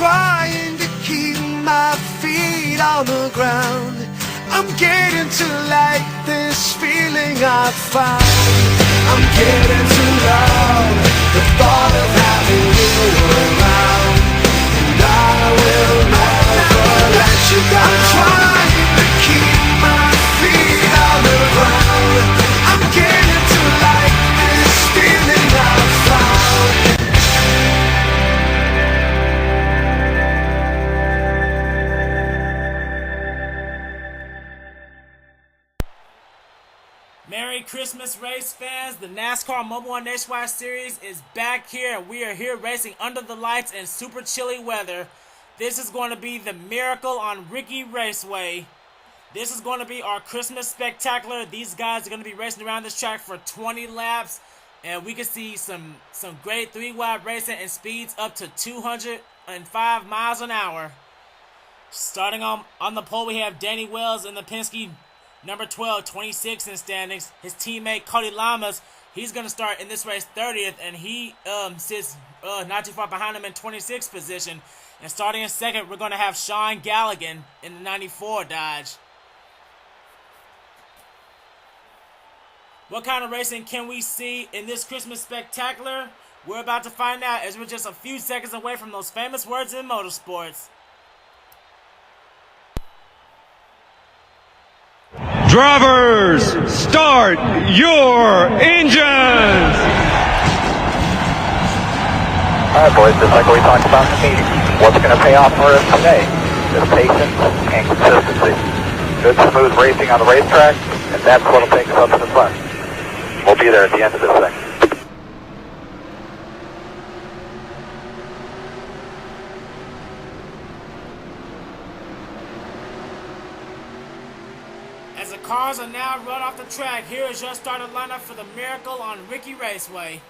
trying to keep my feet on the ground. I'm getting to like this feeling I found. I'm getting to love the thought of having you around. And I will never let you go. I'm trying to keep my feet on the ground. I'm getting to like this feeling I found. Merry Christmas, race fans. The NASCAR Mobil Nationwide Series is back here. We are here racing under the lights in super chilly weather. This is going to be the Miracle on Riki Raceway. This is going to be our Christmas spectacular. These guys are going to be racing around this track for 20 laps. And we can see some great 3-wide racing and speeds up to 205 miles an hour. Starting on the pole, we have Danny Wells in the Penske number 12, 26 in standings. His teammate Cody Lamas, he's going to start in this race 30th, and he sits not too far behind him in 26th position. And starting in second, we're going to have Shaun Gallighan in the 94 Dodge. What kind of racing can we see in this Christmas spectacular? We're about to find out as we're just a few seconds away from those famous words in motorsports. Drivers, start your engines! Alright boys, just like we talked about in the meeting, what's going to pay off for us today is patience and consistency. Good smooth racing on the racetrack, and that's what will take us up to the front. We'll be there at the end of this thing. As the cars are now run off the track, here is your starting lineup for the Miracle on Riki Raceway.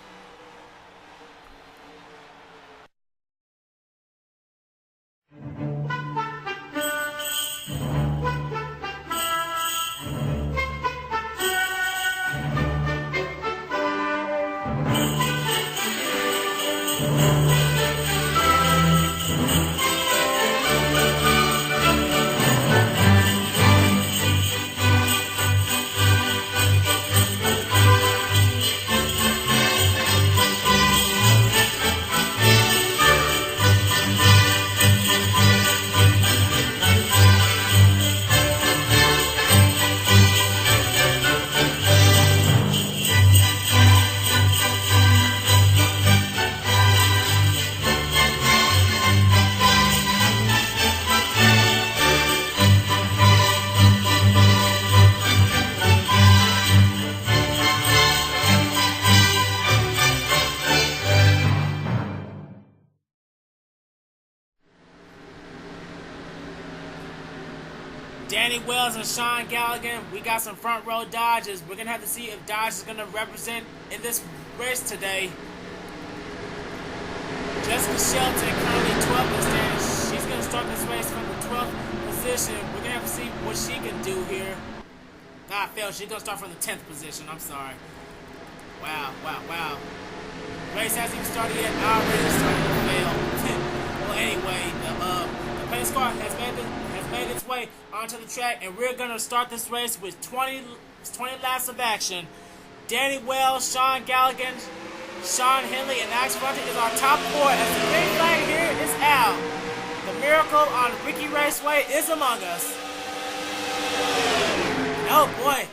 Danny Wells and Shaun Gallighan, we got some front row Dodges. We're going to have to see if Dodge is going to represent in this race today. Jessica Shelton, currently 12th in standings. She's going to start this race from the 12th position. We're going to have to see what she can do here. Nah, I failed. She's going to start from the 10th position. I'm sorry. Wow. Race hasn't even started yet. I already started to fail. Well, anyway, the pace car has made its way onto the track, and we're going to start this race with 20 laps of action. Danny Wells, Shaun Gallighan, Sean Henley, and Alex Ferranti is our top four as the green flag here is out. The Miracle on Riki Raceway is among us. Oh boy,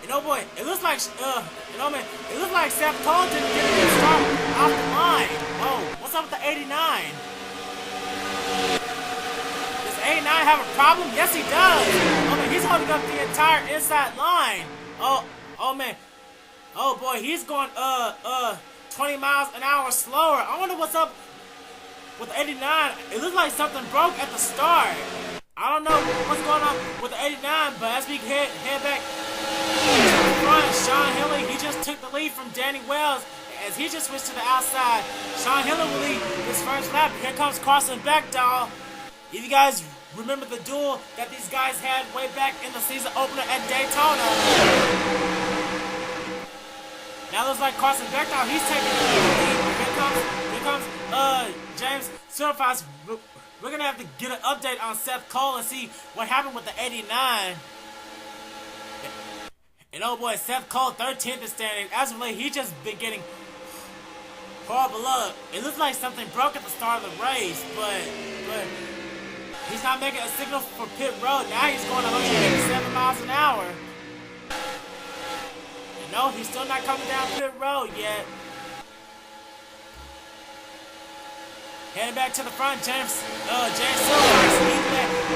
it looks like it looks like Seth Cole didn't get a good start off the line. Whoa, what's up with the 89? Does 89 have a problem? Yes, he does. Oh man, he's holding up the entire inside line. Oh man. Oh boy, he's going 20 miles an hour slower. I wonder what's up with the 89. It looks like something broke at the start. I don't know what's going on with the 89, but as we head back to the front, Sean Henley, he just took the lead from Danny Wells as he just switched to the outside. Sean Henley will lead his first lap. Here comes Carson Beightol. If you guys remember the duel that these guys had way back in the season opener at Daytona. Now it looks like Carson Beightol, he's taking the lead. Here comes James certifies, we're gonna have to get an update on Seth Cole and see what happened with the 89. And oh boy, Seth Cole 13th is standing. As of late, he just been getting horrible luck. It looks like something broke at the start of the race, but he's not making a signal for pit road. Now he's going 187 miles an hour. And no, he's still not coming down pit road yet. Heading back to the front, James leading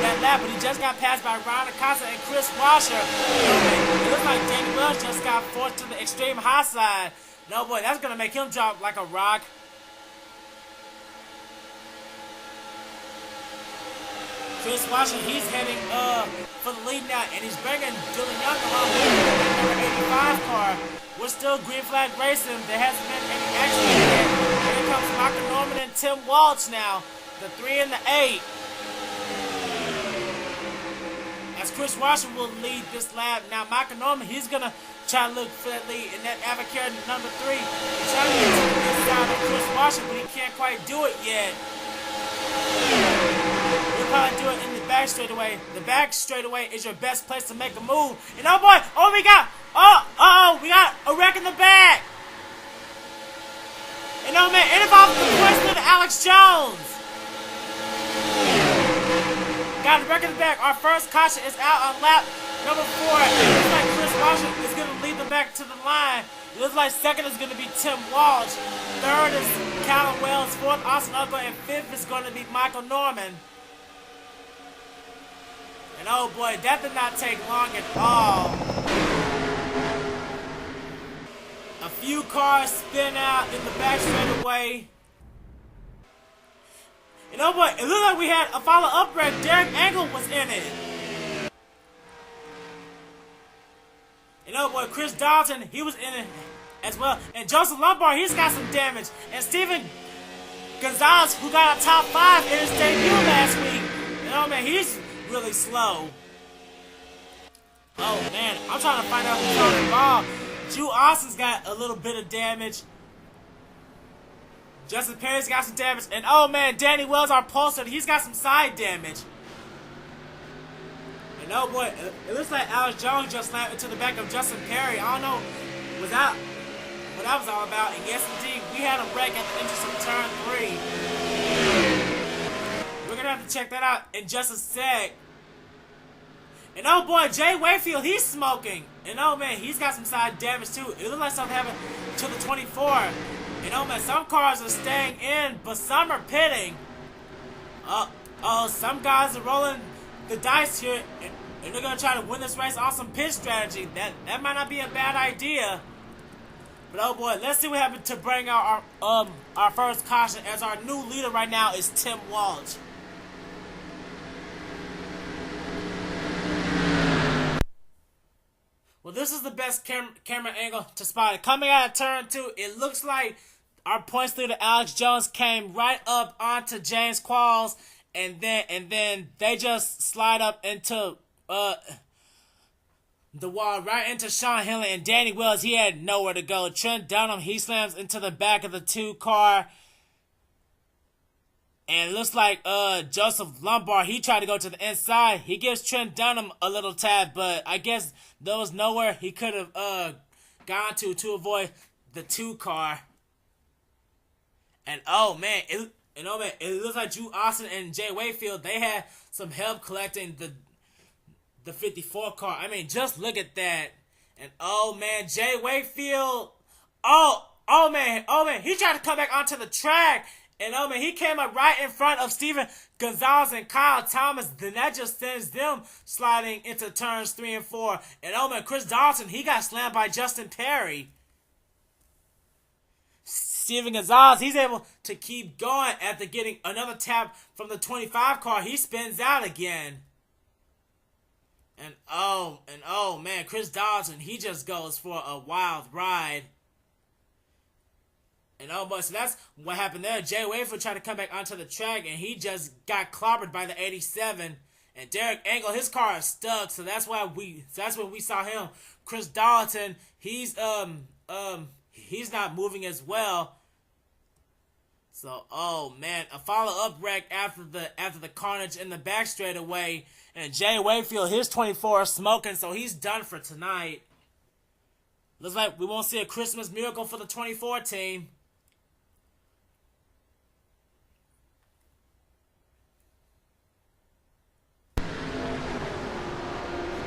that lap, but he just got passed by R and Kris Wascher. It looks like Danny Wells just got forced to the extreme high side. No boy, that's gonna make him drop like a rock. Kris Wascher, he's heading for the lead now, and he's bringing Dillon Young along with the number 85 car. We're still green flag racing. There hasn't been any accident yet. Here comes Michael Norman and Tim Walch now, the 3 and the 8. As Kris Wascher will lead this lap. Now Michael Norman, he's gonna try to look for that lead in that Avocare number 3. He's trying to get to the inside of Kris Wascher, but he can't quite do it yet. We'll probably do it in the back straightaway. The back straightaway is your best place to make a move. And oh boy, we got a wreck in the back. And oh man, it involves the poison of Alex Jones. Got a wreck in the back. Our first caution is out on lap number 4. It looks like Kris Wascher is going to lead them back to the line. It looks like second is going to be Tim Walch. Third is Callum Wells. Fourth, Austin Ogo. And fifth is going to be Michael Norman. And oh boy, that did not take long at all. A few cars spin out in the back straightaway. And oh boy, it looked like we had a follow-up wreck. Derek Engel was in it. And oh boy, Chris Dalton, he was in it as well. And Joseph Lombard, he's got some damage. And Steven Gonzalez, who got a top 5 in his debut last week. And oh man, he's really slow. Oh man, I'm trying to find out who's on the ball. Drew Austin's got a little bit of damage. Justin Perry's got some damage. And oh man, Danny Wells, our pulsar, he's got some side damage. And oh boy, it looks like Alex Jones just slammed into the back of Justin Perry. I don't know what that was all about. And yes indeed, we had a wreck at the entrance of turn 3. We're gonna have to check that out in just a sec. And oh boy, Jay Wayfield, he's smoking. And oh man, he's got some side damage too. It looks like something happened to the 24. And oh man, some cars are staying in, but some are pitting. Some guys are rolling the dice here, and they're gonna try to win this race on some pit strategy. That might not be a bad idea. But oh boy, let's see what happened to bring out our first caution, as our new leader right now is Tim Walch. Well, this is the best camera angle to spot it. Coming out of turn 2, it looks like our points leader Alex Jones came right up onto James Qualls, and then they just slide up into the wall, right into Sean Henley, and Danny Wells, he had nowhere to go. Trent Dunham, he slams into the back of the 2 car. And it looks like Joseph Lombard, he tried to go to the inside. He gives Trent Dunham a little tap, but I guess there was nowhere he could have gone to avoid the 2 car. And oh man, it looks like Drew Austin and Jay Wayfield, they had some help collecting the 54 car. I mean, just look at that. And oh man, Jay Wayfield, oh man, he tried to come back onto the track. And oh man, he came up right in front of Steven Gonzalez and Kyle Thomas. Then that just sends them sliding into turns 3 and 4. And oh man, Chris Dalton, he got slammed by Justin Perry. Steven Gonzalez, he's able to keep going after getting another tap from the 25 car. He spins out again. And oh man, Chris Dalton, he just goes for a wild ride. And oh boy, so that's what happened there. Jay Wayfield tried to come back onto the track, and he just got clobbered by the 87. And Derek Engel, his car is stuck, so that's when we saw him. Chris Dalton, he's not moving as well. So, oh man, a follow-up wreck after the carnage in the back straightaway, and Jay Wayfield, his 24 smoking, so he's done for tonight. Looks like we won't see a Christmas miracle for the 24 team.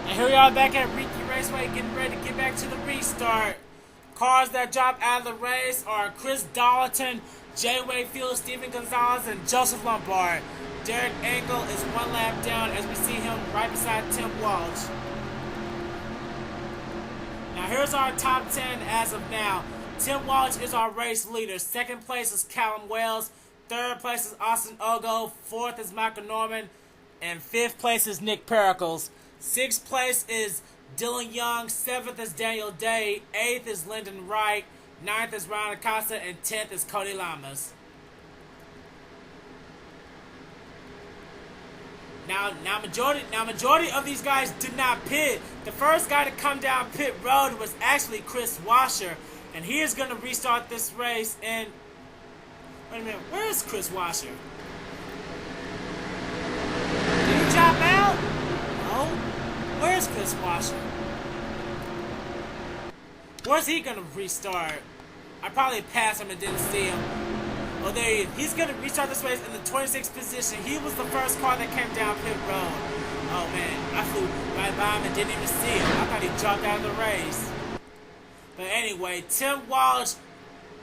And here we are back at Riki Raceway, getting ready to get back to the restart. Cars that dropped out of the race are Chris Darlington, Jay Wayfield, Steven Gonzalez, and Joseph Lombard. Derek Engel is one lap down as we see him right beside Tim Walch. Now here's our top 10 as of now. Tim Walch is our race leader. Second place is Callum Wells. Third place is Austin Ogo. Fourth is Michael Norman. And fifth place is Nick Pericles. Sixth place is Dillon Young. Seventh is Daniel Day. Eighth is Lyndon Wright. Ninth is Ryan Acosta. And 10th is Cody Lamas. Now majority of these guys did not pit. The first guy to come down pit road was actually Kris Wascher, and he is going to restart this race. And wait a minute, where is Kris Wascher? Did he drop out? No. Where's Kris Wascher? Where's he going to restart? I probably passed him and didn't see him. Oh, there he is. He's going to restart this race in the 26th position. He was the first car that came down pit road. Oh, man. I flew right by him and didn't even see him. I thought he dropped out of the race. But anyway, Tim Walch.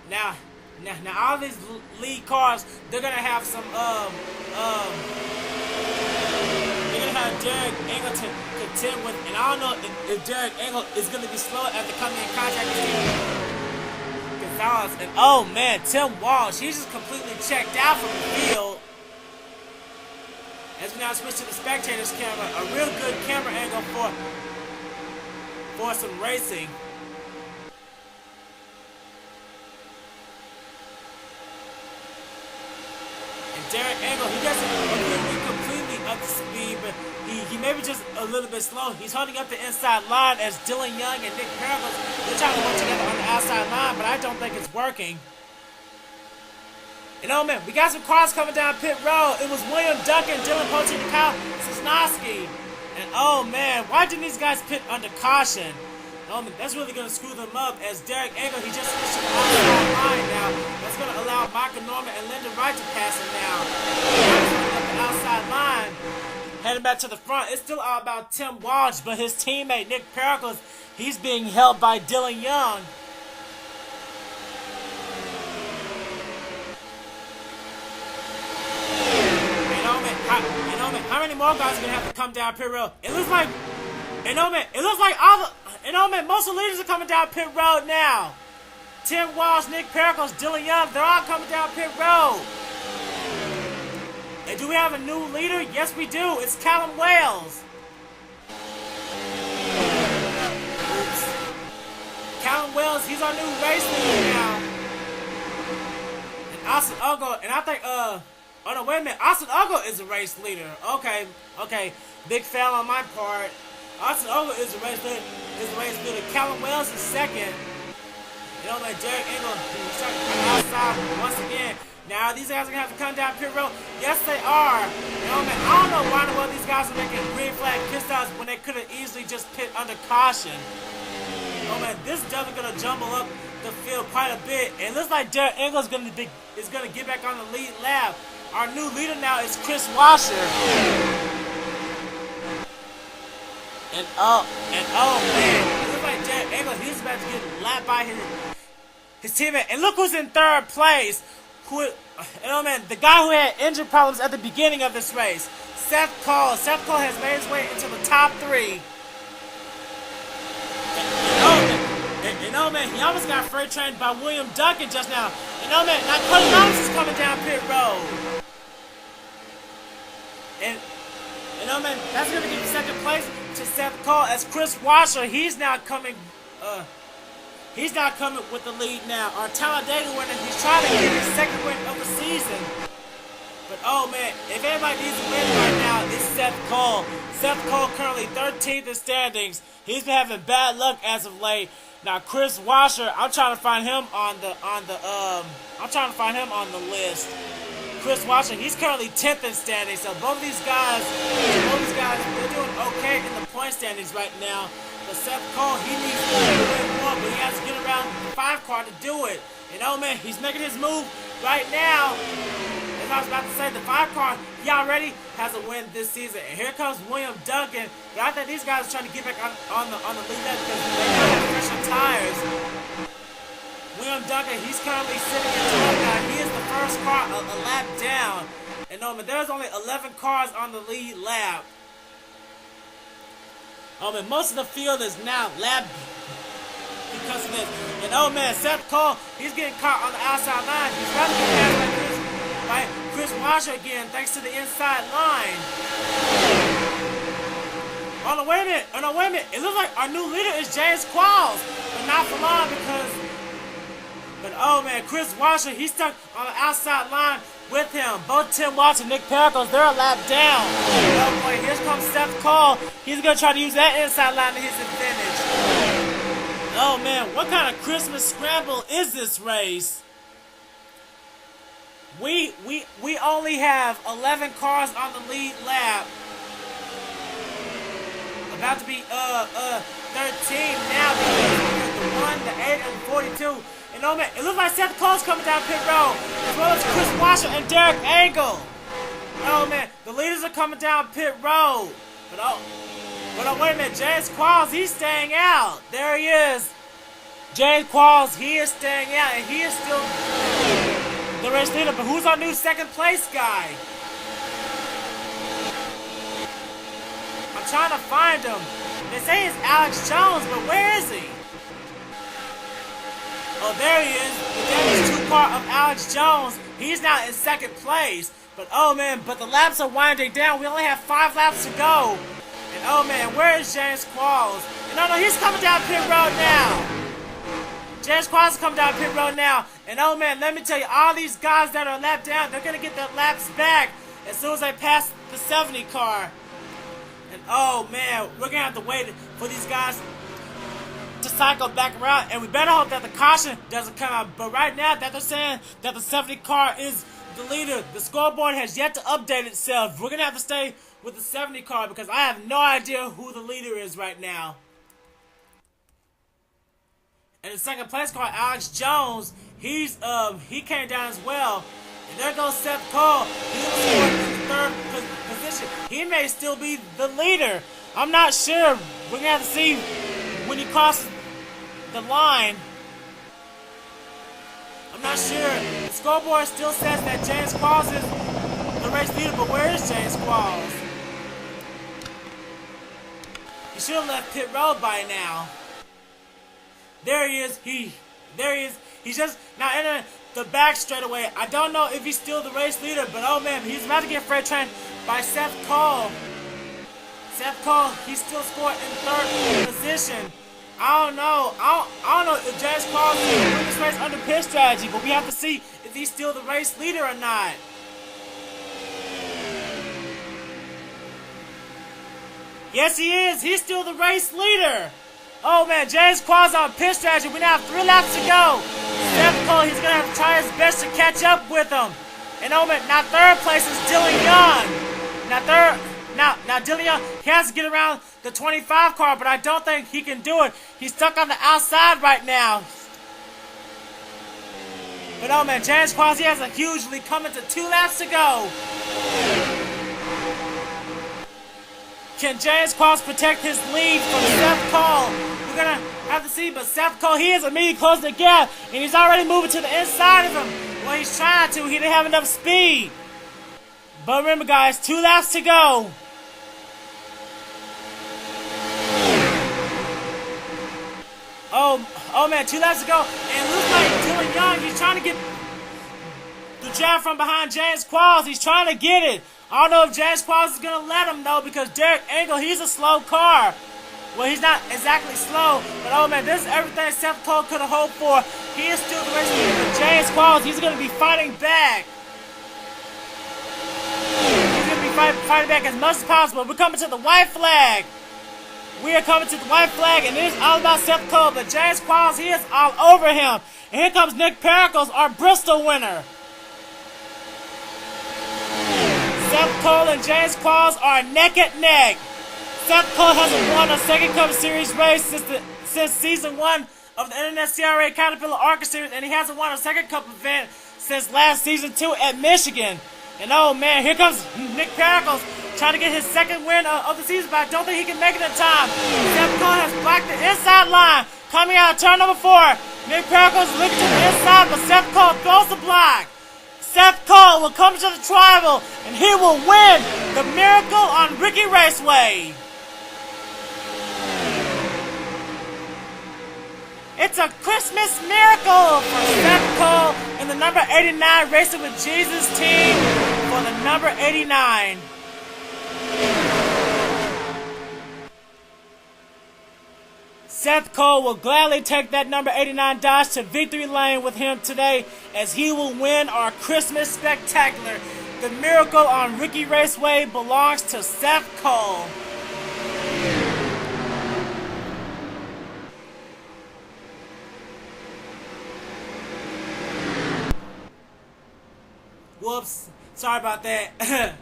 Now all these lead cars, they're going to have some, they're going to have Derek Engel to contend with. And I don't know if Derek Engel is going to be slow after coming in contact with him. And oh man, Tim Walsh, he's just completely checked out from the field. As we now switch to the spectators camera, a real good camera angle for some racing. And Derek Engel, he doesn't appear to be completely up to speed, but he may be just a little bit slow. He's holding up the inside line as Dillon Young and Nick Pericles, they're trying to work together on the outside line, but I don't think it's working. And oh man, we got some cars coming down pit road. It was William Duncan, Dillon Poteet, and Kyle Sosnowski. And oh man, why didn't these guys pit under caution? Oh man, that's really going to screw them up as Derek Engel, he just switched to the outside line now. That's going to allow Michael Norman and Lyndon Wright to pass him now. Up the outside line. Heading back to the front, it's still all about Tim Walsh, but his teammate Nick Pericles, he's being held by Dillon Young. How many more guys are gonna have to come down pit road? It looks like, most of the leaders are coming down pit road now. Tim Walsh, Nick Pericles, Dillon Young, they're all coming down pit road. And do we have a new leader? Yes, we do. It's Callum Wells. Oops. Callum Wells, he's our new race leader now. And Austin Ogo, and I think, oh no, wait a minute. Austin Ogo is a race leader. Okay. Big fail on my part. Austin Ogo is a race leader. Callum Wells is second. You know, like Derek Engel, he's starting to come outside once again. Now, these guys are going to have to come down pit road. Yes, they are. You know, man, I don't know why in the world these guys are making green flag pit stops when they could have easily just pit under caution. Oh, man, this is definitely going to jumble up the field quite a bit. And it looks like Derek Engel is going to get back on the lead lap. Our new leader now is Kris Wascher. And oh, man, it looks like Derek Engel, he's about to get lapped by his teammate. And look who's in third place. The guy who had engine problems at the beginning of this race, Seth Cole. Seth Cole has made his way into the top 3. And man, he almost got freight trained by William Duncan just now. And now Cody Lamas is coming down pit road. And man, that's going to give second place to Seth Cole as Kris Wascher. He's now coming with the lead now. Our Talladega winner, he's trying to get his second win of the season. But oh man, if anybody needs a win right now, it's Seth Cole. Seth Cole currently 13th in standings. He's been having bad luck as of late. Now Kris Wascher, I'm trying to find him on the list. Kris Wascher, he's currently 10th in standings. So both these guys, they're doing okay in the point standings right now. But Seth Cole, he needs to win more, but he has to get around the 5 car to do it. And oh man, he's making his move right now. As I was about to say, the 5 car, he already has a win this season. And here comes William Duncan. But I think these guys are trying to get back on the lead lap because they now have fresher tires. William Duncan, he's currently sitting in 12th now. He is the first car a lap down. And no man, there's only 11 cars on the lead lap. Oh man, most of the field is now lapped because of this. And oh man, Seth Cole, he's getting caught on the outside line. He's about to get passed by Kris Wascher again, thanks to the inside line. Oh no, wait a minute. Oh no, wait a minute. It looks like our new leader is James Qualls, but not for long because. But oh man, Kris Wascher, he's stuck on the outside line with him. Both Tim Walch and Nick Pericles, they're a lap down. Oh boy, here comes Seth Cole. He's gonna try to use that inside line to his advantage. Oh man, what kind of Christmas scramble is this race? We only have 11 cars on the lead lap. About to be 13 now because the 1, the 8, and the 42. And oh man, it looks like Seth Cole's coming down pit road, as well as Kris Wascher and Derek Engel. Oh man, the leaders are coming down pit road. But oh wait a minute, James Qualls, he's staying out. There he is. James Qualls, he is staying out, and he is still the race leader. But who's our new second place guy? I'm trying to find him. They say it's Alex Jones, but where is he? Oh, there he is. The damage 2 car of Alex Jones. He's now in second place. But oh man, but the laps are winding down. We only have 5 laps to go. And oh man, where is James Qualls? And no, he's coming down pit road now. James Qualls is coming down pit road now. And oh man, let me tell you, all these guys that are lapped down, they're going to get their laps back as soon as they pass the 70 car. And oh man, we're going to have to wait for these guys to cycle back around, and we better hope that the caution doesn't come out. But right now that they're saying that the 70 car is the leader, the scoreboard has yet to update itself. We're gonna have to stay with the 70 car because I have no idea who the leader is right now. And the second place car, Alex Jones, he came down as well. And there goes Seth Cole. He's in the 3rd position. He may still be the leader. I'm not sure. We're gonna have to see when he crosses the line. I'm not sure. The scoreboard still says that James Qualls is the race leader, but where is James Qualls? He should have left pit road by now. There he is. There he is. He's just now entering the back straightaway. I don't know if he's still the race leader, but oh man, he's about to get freight trained by Seth Cole. Seth Cole, he's still scored in 3rd position. I don't know if James Qualls can win this race under pit strategy, but we have to see if he's still the race leader or not. Yes, he is. He's still the race leader. Oh man, James Qualls on pit strategy. We now have 3 laps to go. Seth Cole, he's gonna have to try his best to catch up with him. And oh man, now 3rd place is Dillon Young. Now Dillon Young, he has to get around the 25 car, but I don't think he can do it. He's stuck on the outside right now. But oh man, James Qualls, he has a huge lead coming to 2 laps to go. Can James Qualls protect his lead from Seth Cole? We're gonna have to see, but Seth Cole, he is immediately closing the gap, and he's already moving to the inside of him. Well, he's trying to. He didn't have enough speed. But remember, guys, 2 laps to go. Oh man, 2 laps to go. And it looks like Dillon Young, he's trying to get the jab from behind James Qualls. He's trying to get it. I don't know if James Qualls is going to let him, though, because Derek Engel, he's a slow car. Well, he's not exactly slow, but oh man, this is everything Seth Cole could have hoped for. He is still the race leader, but James Qualls, he's going to be fighting back. He's going to be fighting back as much as possible. We're coming to the white flag. We are coming to the white flag, and it is all about Seth Cole, but James Qualls, he is all over him. And here comes Nick Pericles, our Bristol winner. Seth Cole and James Qualls are neck and neck. Seth Cole hasn't won a second Cup Series race since season 1 of the NASCAR Caterpillar ARCA Series, and he hasn't won a second Cup event since last season 2 at Michigan. And oh man, here comes Nick Pericles trying to get his second win of the season, but I don't think he can make it in time. Seth Cole has blocked the inside line. Coming out of turn number 4, Nick Pericles is looking to the inside, but Seth Cole throws the block. Seth Cole will come to the tribal, and he will win the Miracle on Riki Raceway. It's a Christmas miracle for Seth Cole and the number 89 Racing with Jesus team for the number 89. Seth Cole will gladly take that number 89 Dodge to victory lane with him today, as he will win our Christmas Spectacular. The Miracle on Riki Raceway belongs to Seth Cole. Whoops, sorry about that.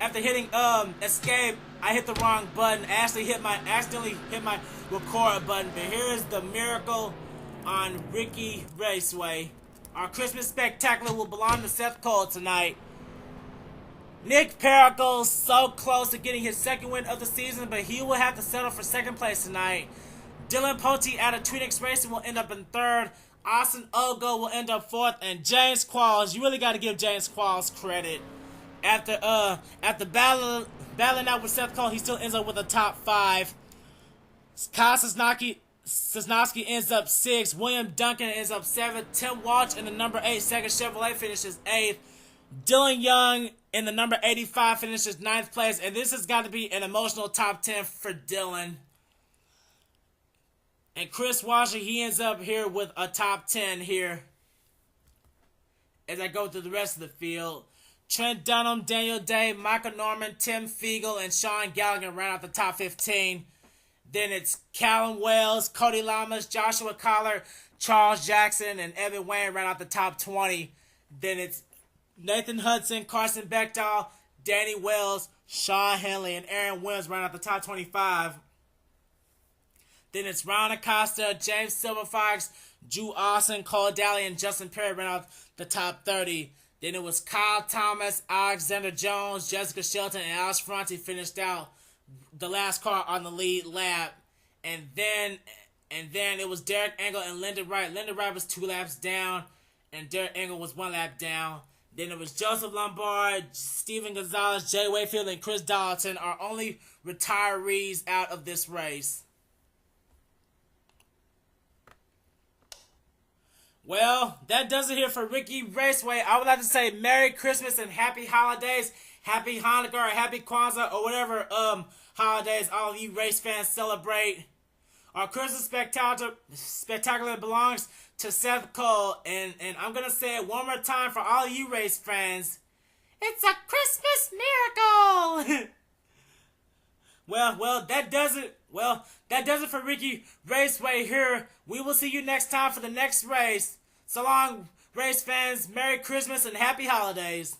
After hitting escape, I hit the wrong button. I accidentally hit my record button. But here is the Miracle on Riki Raceway. Our Christmas Spectacular will belong to Seth Cole tonight. Nick Pericles so close to getting his second win of the season, but he will have to settle for second place tonight. Dillon Poteet out of Tweetix Racing will end up in third. Austin Ogo will end up fourth, and James Qualls, you really got to give James Qualls credit. After battling out with Seth Cole, he still ends up with a top 5. Kyle Sosnowski ends up 6. William Duncan ends up 7. Tim Walch in the number 8 second Chevrolet finishes 8th. Dylan Young in the number 85 finishes 9th place, and this has got to be an emotional top 10 for Dylan. And Kris Wascher, he ends up here with a top 10 here. As I go through the rest of the field, Trent Dunham, Daniel Day, Michael Norman, Tim Fiegel, and Shaun Gallighan round out the top 15. Then it's Callum Wells, Cody Lamas, Joshua Collar, Charles Jackson, and Evan Wayne round out the top 20. Then it's Nathan Hudson, Carson Beightol, Danny Wells, Sean Henley, and Aaron Williams round out the top 25. Then it's Ron Acosta, James Silverfox, Drew Austin, Cole Dalley, and Justin Perry round out the top 30. Then it was Kyle Thomas, Alexander Jones, Jessica Shelton, and Alex Ferranti finished out the last car on the lead lap. And then it was Derek Engel and Lyndon Wright. Lyndon Wright was 2 laps down, and Derek Engel was 1 lap down. Then it was Joseph Lombard, Steven Gonzalez, Jay Wayfield, and Chris Darlington, our only retirees out of this race. Well, that does it here for Riki Raceway. I would like to say Merry Christmas and Happy Holidays, Happy Hanukkah, or Happy Kwanzaa, or whatever holidays all of you race fans celebrate. Our Christmas Spectacular belongs to Seth Cole, and I'm going to say it one more time for all of you race fans. It's a Christmas miracle! Well, that does it. Well, that does it for Riki Raceway here. We will see you next time for the next race. So long, race fans. Merry Christmas and Happy Holidays.